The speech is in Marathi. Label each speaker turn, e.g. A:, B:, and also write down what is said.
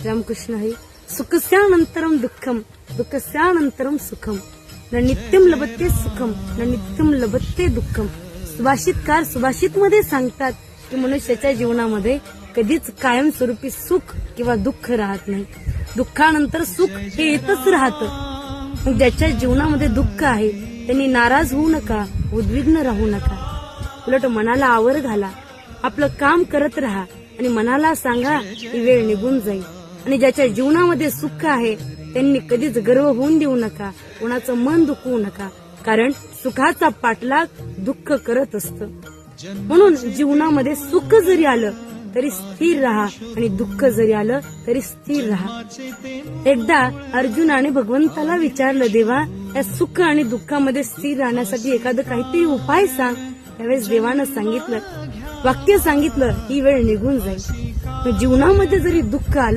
A: रामकृष्ण हरी. सुखस्यानंतरम दुःखम, दुःखस्यानंतरम सुखम, न नित्यम लभते सुखम, न नित्यम लभते दुःखम. सुभाषितकार सुभाषित मध्ये सांगतात की मनुष्याच्या जीवनामध्ये कधीच कायमस्वरूपी सुख किंवा दुःख राहत नाही. दुःखानंतर सुख हे येतच राहतं. ज्याच्या जीवनामध्ये दुःख आहे त्यांनी नाराज होऊ नका, उद्विग्न राहू नका. उलट मनाला आवर घाला, आपलं काम करत राहा आणि मनाला सांगा ही वेळ निघून जाईल. आणि ज्याच्या जीवनामध्ये सुख आहे त्यांनी कधीच गर्व होऊन देऊ नका, कोणाचं मन दुखवू नका, कारण सुखाचा पाठलाग दुःख करत असतं. म्हणून जीवनामध्ये सुख जरी आलं तरी स्थिर राहा आणि दुःख जरी आलं तरी स्थिर राहा. एकदा अर्जुनाने भगवंताला विचारलं, देवा या सुख आणि दुःखामध्ये स्थिर राहण्यासाठी एखादं काहीतरी उपाय सांग. त्यावेळेस देवानं सांगितलं, वाक्य सांगितलं, ही वेळ निघून जाईल. जीवनामध्ये जरी दुःख आलं